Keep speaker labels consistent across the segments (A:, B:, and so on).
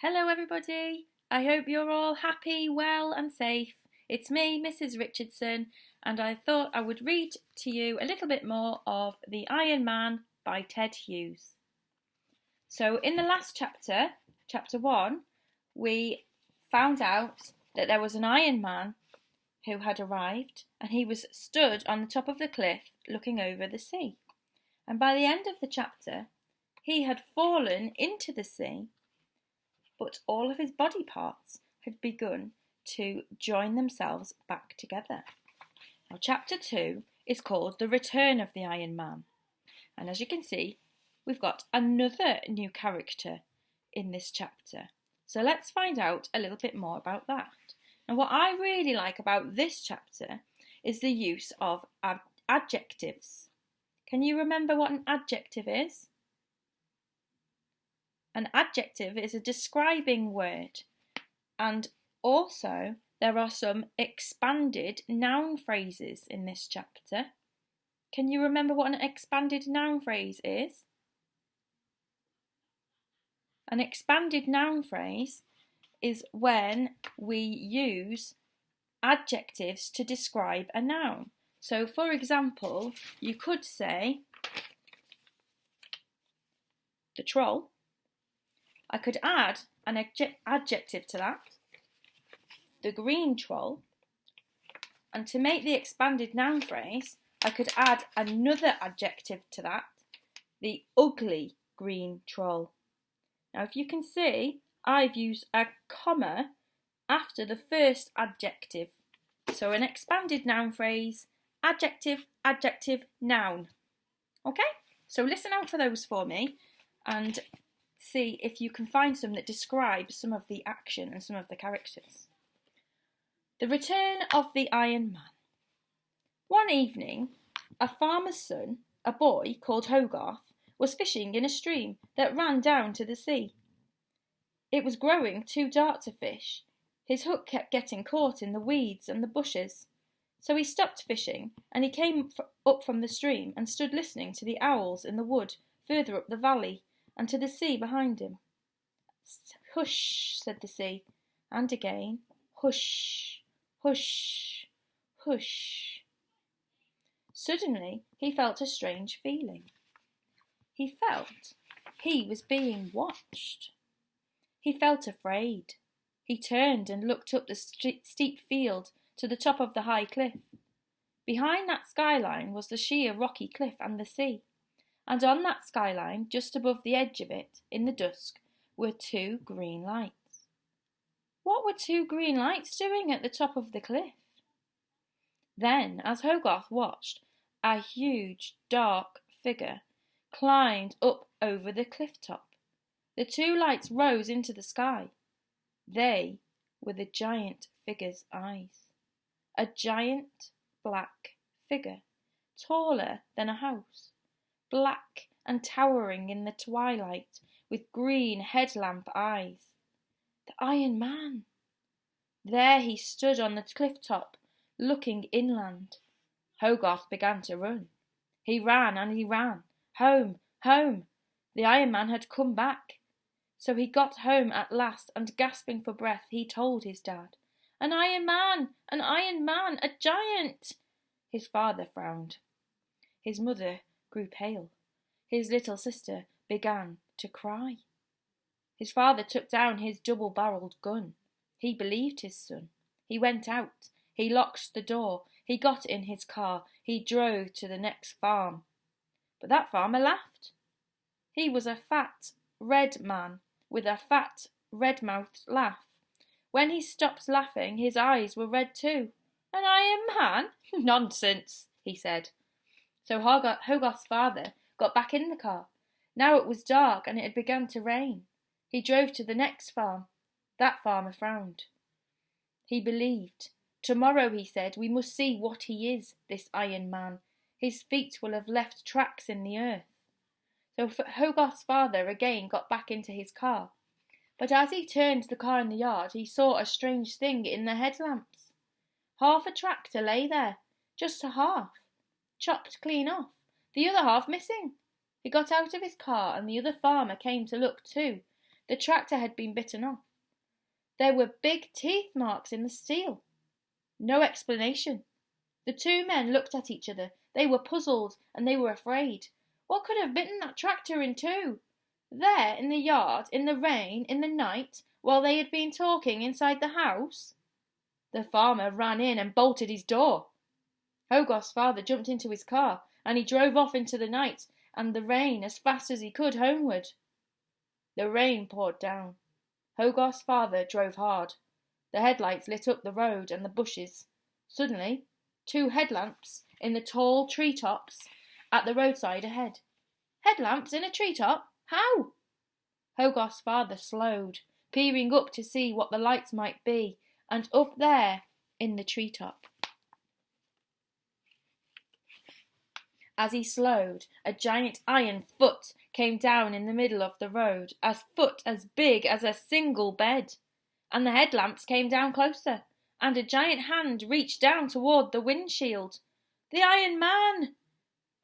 A: Hello everybody, I hope you're all happy, well and safe. It's me, Mrs. Richardson, and I thought I would read to you a little bit more of The Iron Man by Ted Hughes. So in the last chapter, chapter 1, we found out that there was an Iron Man who had arrived and he was stood on the top of the cliff looking over the sea. And by the end of the chapter, he had fallen into the sea, but all of his body parts had begun to join themselves back together. Now, chapter 2 is called The Return of the Iron Man. And as you can see, we've got another new character in this chapter. So let's find out a little bit more about that. And what I really like about this chapter is the use of adjectives. Can you remember what an adjective is? An adjective is a describing word, and also there are some expanded noun phrases in this chapter. Can you remember what an expanded noun phrase is? An expanded noun phrase is when we use adjectives to describe a noun. So, for example, you could say the troll. I could add an adjective to that, the green troll, and to make the expanded noun phrase, I could add another adjective to that, the ugly green troll. Now, if you can see, I've used a comma after the first adjective. So an expanded noun phrase, adjective, adjective, noun. Okay, so listen out for those for me and see if you can find some that describe some of the action and some of the characters. The Return of the Iron Man. One evening, a farmer's son, a boy called Hogarth, was fishing in a stream that ran down to the sea. It was growing too dark to fish. His hook kept getting caught in the weeds and the bushes. So he stopped fishing and he came up from the stream and stood listening to the owls in the wood further up the valley and to the sea behind him. Hush, said the sea, and again, hush, hush, hush. Suddenly he felt a strange feeling. He felt he was being watched. He felt afraid. He turned and looked up the steep field to the top of the high cliff. Behind that skyline was the sheer rocky cliff and the sea. And on that skyline, just above the edge of it, in the dusk, were two green lights. What were two green lights doing at the top of the cliff? Then, as Hogarth watched, a huge, dark figure climbed up over the cliff top. The two lights rose into the sky. They were the giant figure's eyes. A giant black figure, taller than a house, black and towering in the twilight, with green headlamp eyes. The Iron Man. There he stood on the cliff top, looking inland. Hogarth began to run. He ran and he ran. Home, home. The Iron Man had come back. So he got home at last, and gasping for breath, he told his dad. An Iron Man! An Iron Man! A giant! His father frowned. His mother grew pale. His little sister began to cry. His father took down his double-barrelled gun. He believed his son. He went out. He locked the door. He got in his car. He drove to the next farm. But that farmer laughed. He was a fat, red man with a fat, red-mouthed laugh. When he stopped laughing, his eyes were red too. An Iron Man? Nonsense, he said. So Hogarth's father got back in the car. Now it was dark and it had begun to rain. He drove to the next farm. That farmer frowned. He believed. Tomorrow, he said, we must see what he is, this Iron Man. His feet will have left tracks in the earth. So Hogarth's father again got back into his car. But as he turned the car in the yard, he saw a strange thing in the headlamps. Half a tractor lay there, just a half, chopped clean off, the other half missing. He got out of his car and the other farmer came to look too. The tractor had been bitten off. There were big teeth marks in the steel. No explanation. The two men looked at each other. They were puzzled and they were afraid. What could have bitten that tractor in two? There, in the yard, in the rain, in the night, while they had been talking inside the house? The farmer ran in and bolted his door. Hogarth's father jumped into his car, and he drove off into the night and the rain as fast as he could homeward. The rain poured down. Hogarth's father drove hard. The headlights lit up the road and the bushes. Suddenly, two headlamps in the tall tree-tops at the roadside ahead. Headlamps in a tree-top? How? Hogarth's father slowed, peering up to see what the lights might be, and up there in the tree-top. As he slowed, a giant iron foot came down in the middle of the road, a foot as big as a single bed. And the headlamps came down closer, and a giant hand reached down toward the windshield. The Iron Man!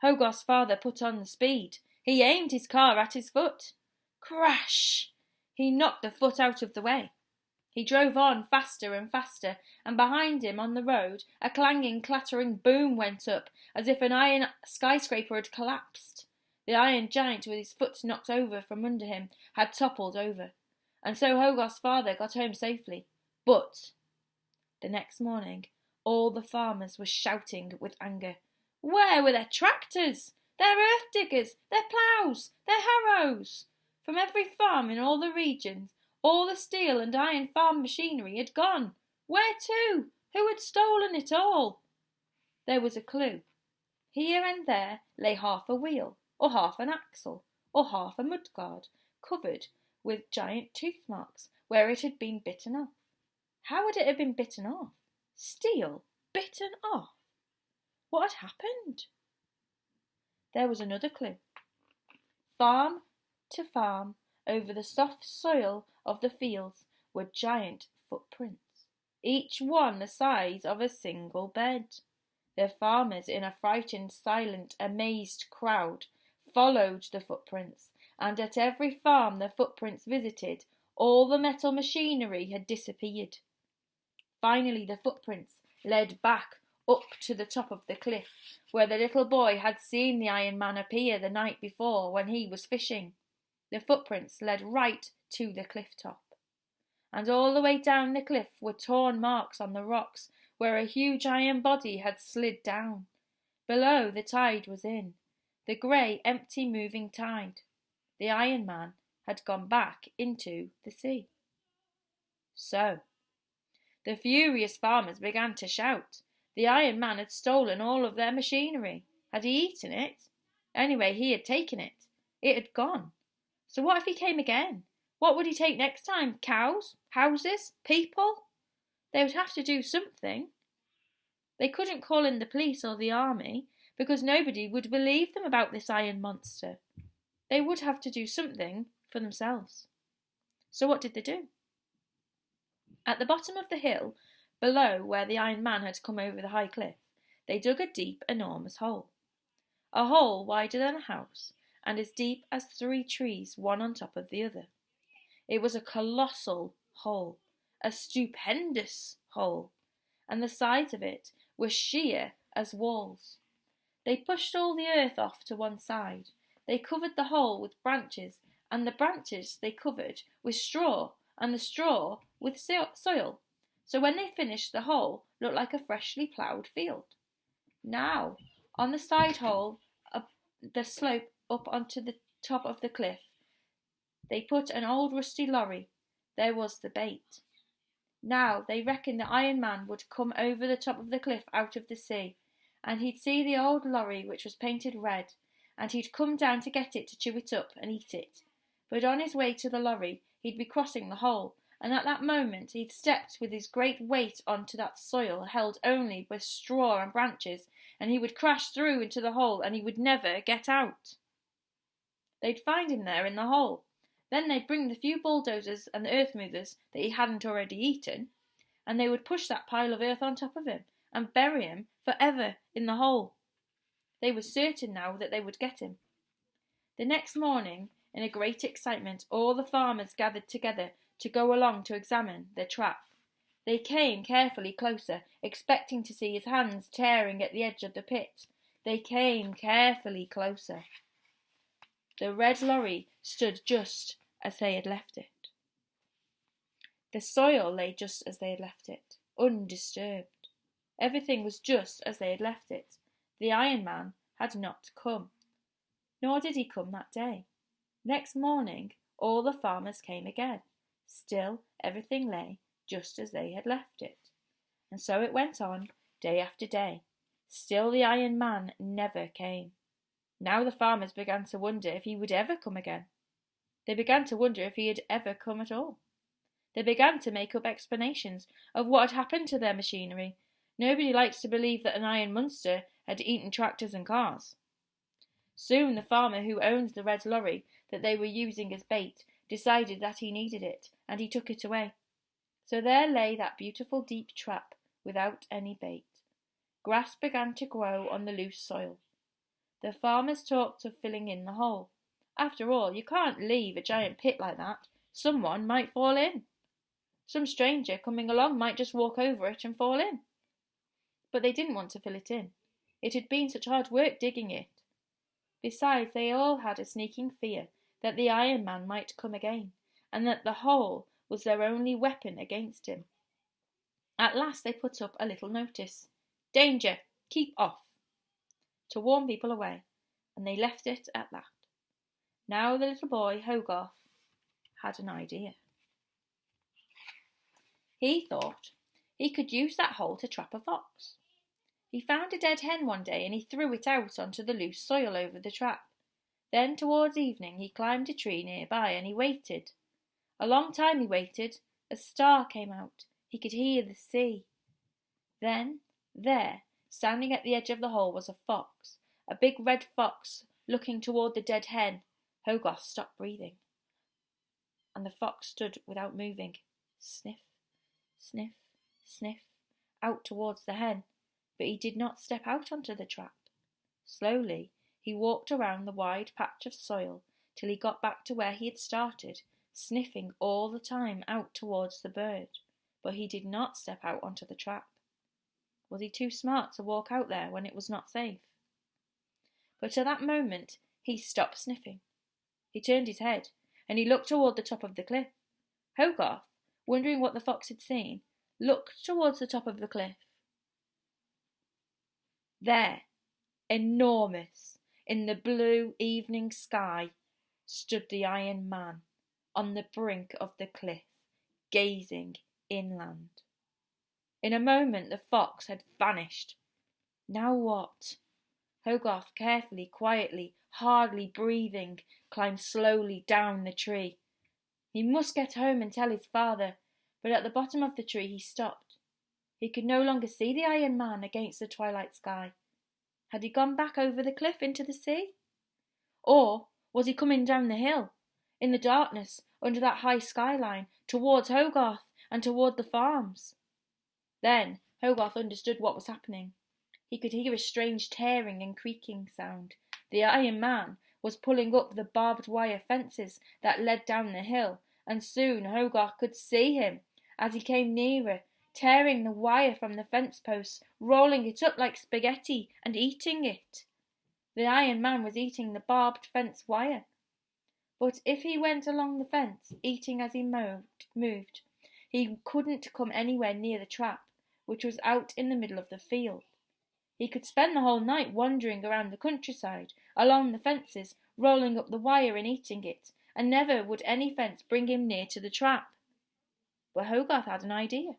A: Hogarth's father put on the speed. He aimed his car at his foot. Crash! He knocked the foot out of the way. He drove on faster and faster, and behind him on the road a clanging, clattering boom went up, as if an iron skyscraper had collapsed. The iron giant, with his foot knocked over from under him, had toppled over, and so Hogarth's father got home safely. But the next morning all the farmers were shouting with anger. Where were their tractors, their earth diggers, their ploughs, their harrows? From every farm in all the regions, all the steel and iron farm machinery had gone. Where to? Who had stolen it all? There was a clue. Here and there lay half a wheel, or half an axle, or half a mudguard, covered with giant tooth marks where it had been bitten off. How had it have been bitten off? Steel bitten off? What had happened? There was another clue. Farm to farm, over the soft soil of the fields, were giant footprints, each one the size of a single bed. The farmers, in a frightened, silent, amazed crowd, followed the footprints, and at every farm the footprints visited, all the metal machinery had disappeared. Finally the footprints led back up to the top of the cliff, where the little boy had seen the Iron Man appear the night before when he was fishing. The footprints led right to the cliff top, and all the way down the cliff were torn marks on the rocks where a huge iron body had slid down. Below, the tide was in, the grey, empty, moving tide. The Iron Man had gone back into the sea. So, the furious farmers began to shout. The Iron Man had stolen all of their machinery. Had he eaten it? Anyway, he had taken it. It had gone. So what if he came again? What would he take next time? Cows? Houses? People? They would have to do something. They couldn't call in the police or the army, because nobody would believe them about this iron monster. They would have to do something for themselves. So what did they do? At the bottom of the hill, below where the Iron Man had come over the high cliff, they dug a deep, enormous hole. A hole wider than a house, and as deep as 3 trees, one on top of the other. It was a colossal hole, a stupendous hole, and the sides of it were sheer as walls. They pushed all the earth off to one side. They covered the hole with branches, and the branches they covered with straw, and the straw with soil. So when they finished, the hole looked like a freshly ploughed field. Now, on the side hole, the slope up onto the top of the cliff, they put an old rusty lorry. There was the bait. Now they reckoned the Iron Man would come over the top of the cliff out of the sea, and he'd see the old lorry which was painted red, and he'd come down to get it, to chew it up and eat it. But on his way to the lorry he'd be crossing the hole, and at that moment he'd stepped with his great weight onto that soil held only with straw and branches, and he would crash through into the hole, and he would never get out. They'd find him there in the hole. Then they'd bring the few bulldozers and the earth movers that he hadn't already eaten, and they would push that pile of earth on top of him and bury him forever in the hole. They were certain now that they would get him. The next morning In a great excitement, all the farmers gathered together to go along to examine the trap. They came carefully closer, expecting to see his hands tearing at the edge of the pit. They came carefully closer. The red lorry stood just as they had left it. The soil lay just as they had left it, undisturbed. Everything was just as they had left it. The Iron Man had not come, nor did he come that day. Next morning, all the farmers came again. Still, everything lay just as they had left it. And so it went on, day after day. Still the Iron Man never came. Now the farmers began to wonder if he would ever come again. They began to wonder if he had ever come at all. They began to make up explanations of what had happened to their machinery. Nobody likes to believe that an iron monster had eaten tractors and cars. Soon the farmer who owned the red lorry that they were using as bait decided that he needed it, and he took it away. So there lay that beautiful deep trap without any bait. Grass began to grow on the loose soil. The farmers talked of filling in the hole. After all, you can't leave a giant pit like that. Someone might fall in. Some stranger coming along might just walk over it and fall in. But they didn't want to fill it in. It had been such hard work digging it. Besides, they all had a sneaking fear that the Iron Man might come again, and that the hole was their only weapon against him. At last they put up a little notice. "Danger! Keep off!" to warn people away, and they left it at that. Now the little boy, Hogarth, had an idea. He thought he could use that hole to trap a fox. He found a dead hen one day and he threw it out onto the loose soil over the trap. Then towards evening he climbed a tree nearby and he waited. A long time he waited. A star came out. He could hear the sea. Then, there, standing at the edge of the hole, was a fox, a big red fox, looking toward the dead hen. Hogarth stopped breathing, and the fox stood without moving. Sniff, sniff, sniff, out towards the hen, but he did not step out onto the trap. Slowly he walked around the wide patch of soil till he got back to where he had started, sniffing all the time out towards the bird, but he did not step out onto the trap. Was he too smart to walk out there when it was not safe? But at that moment he stopped sniffing. He turned his head, and he looked toward the top of the cliff. Hogarth, wondering what the fox had seen, looked towards the top of the cliff. There, enormous, in the blue evening sky, stood the Iron Man on the brink of the cliff, gazing inland. In a moment the fox had vanished. Now what? Hogarth carefully, quietly, hardly breathing, climbed slowly down the tree. He must get home and tell his father, but at the bottom of the tree he stopped. He could no longer see the Iron Man against the twilight sky. Had he gone back over the cliff into the sea? Or was he coming down the hill, in the darkness, under that high skyline, towards Hogarth and toward the farms? Then Hogarth understood what was happening. He could hear a strange tearing and creaking sound. The Iron Man was pulling up the barbed wire fences that led down the hill, and soon Hogarth could see him as he came nearer, tearing the wire from the fence posts, rolling it up like spaghetti and eating it. The Iron Man was eating the barbed fence wire. But if he went along the fence, eating as he moved, he couldn't come anywhere near the trap, which was out in the middle of the field. He could spend the whole night wandering around the countryside, along the fences, rolling up the wire and eating it, and never would any fence bring him near to the trap. But Hogarth had an idea.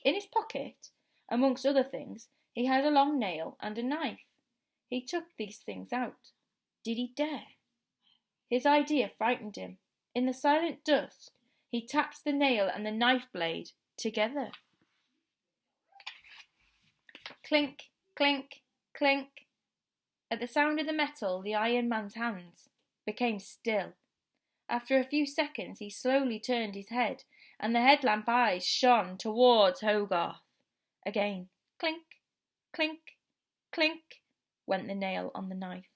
A: In his pocket, amongst other things, he had a long nail and a knife. He took these things out. Did he dare? His idea frightened him. In the silent dusk, he tapped the nail and the knife blade together. Clink, clink, clink. At the sound of the metal, the Iron Man's hands became still. After a few seconds, he slowly turned his head, and the headlamp eyes shone towards Hogarth. Again, clink, clink, clink, went the nail on the knife.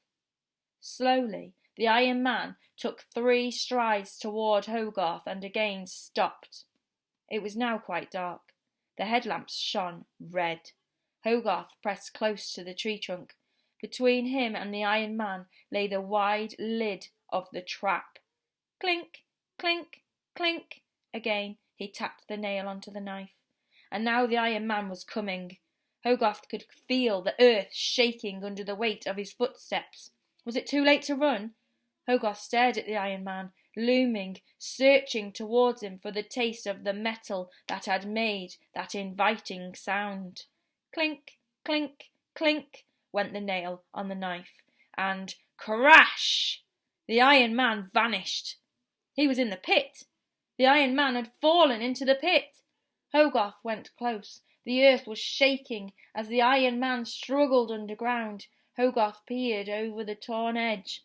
A: Slowly, The Iron Man took 3 strides toward Hogarth and again stopped. It was now quite dark. The headlamps shone red. Hogarth pressed close to the tree trunk. Between him and the Iron Man lay the wide lid of the trap. Clink, clink, clink. Again he tapped the nail onto the knife. And now the Iron Man was coming. Hogarth could feel the earth shaking under the weight of his footsteps. Was it too late to run? Hogarth stared at the Iron Man, looming, searching towards him for the taste of the metal that had made that inviting sound. Clink, clink, clink went the nail on the knife, and crash! The Iron Man vanished. He was in the pit. The Iron Man had fallen into the pit. Hogarth went close. The earth was shaking as the Iron Man struggled underground. Hogarth peered over the torn edge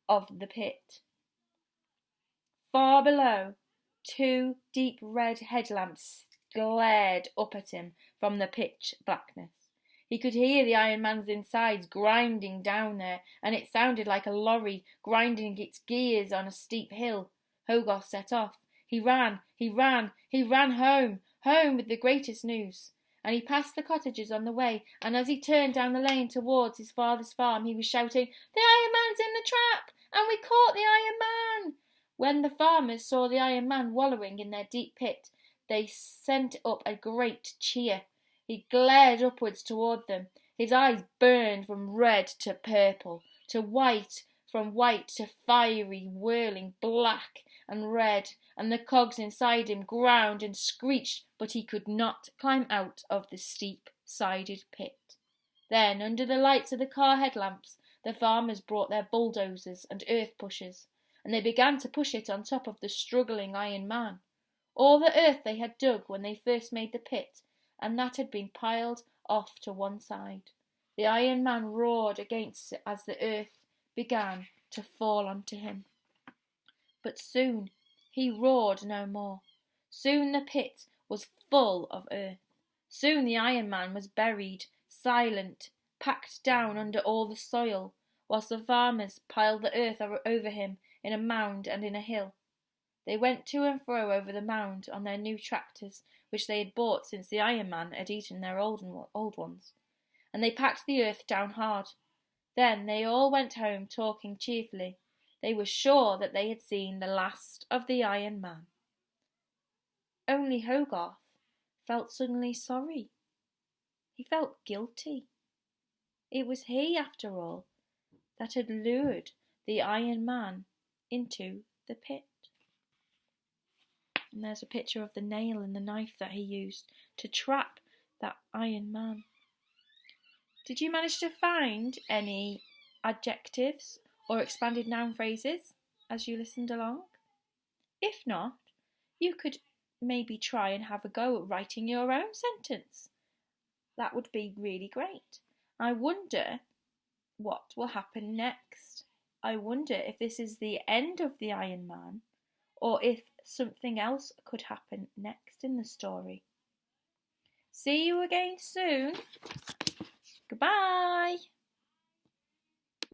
A: of the pit. Far below, 2 deep red headlamps glared up at him from the pitch blackness. He could hear the Iron Man's insides grinding down there, and it sounded like a lorry grinding its gears on a steep hill. Hogarth set off. He ran home with the greatest news. And he passed the cottages on the way, and as he turned down the lane towards his father's farm, he was shouting, "The Iron Man's in the trap, and we caught the Iron Man!" When the farmers saw the Iron Man wallowing in their deep pit, they sent up a great cheer. He glared upwards toward them. His eyes burned from red to purple, to white, from white to fiery, whirling black and red, and the cogs inside him ground and screeched, but he could not climb out of the steep-sided pit. Then, under the lights of the car headlamps, the farmers brought their bulldozers and earth pushers, and they began to push it on top of the struggling Iron Man. All the earth they had dug when they first made the pit, and that had been piled off to one side. The Iron Man roared against it as the earth began to fall onto him. But soon he roared no more. Soon the pit was full of earth. Soon the Iron Man was buried, silent, packed down under all the soil, whilst the farmers piled the earth over him in a mound and in a hill. They went to and fro over the mound on their new tractors, which they had bought since the Iron Man had eaten their old ones, and they packed the earth down hard. Then they all went home talking cheerfully. They were sure that they had seen the last of the Iron Man. Only Hogarth felt suddenly sorry. He felt guilty. It was he, after all, that had lured the Iron Man into the pit. And there's a picture of the nail and the knife that he used to trap that Iron Man. Did you manage to find any adjectives or expanded noun phrases as you listened along? If not, you could maybe try and have a go at writing your own sentence. That would be really great. I wonder what will happen next. I wonder if this is the end of the Iron Man, or if something else could happen next in the story. See you again soon. Goodbye.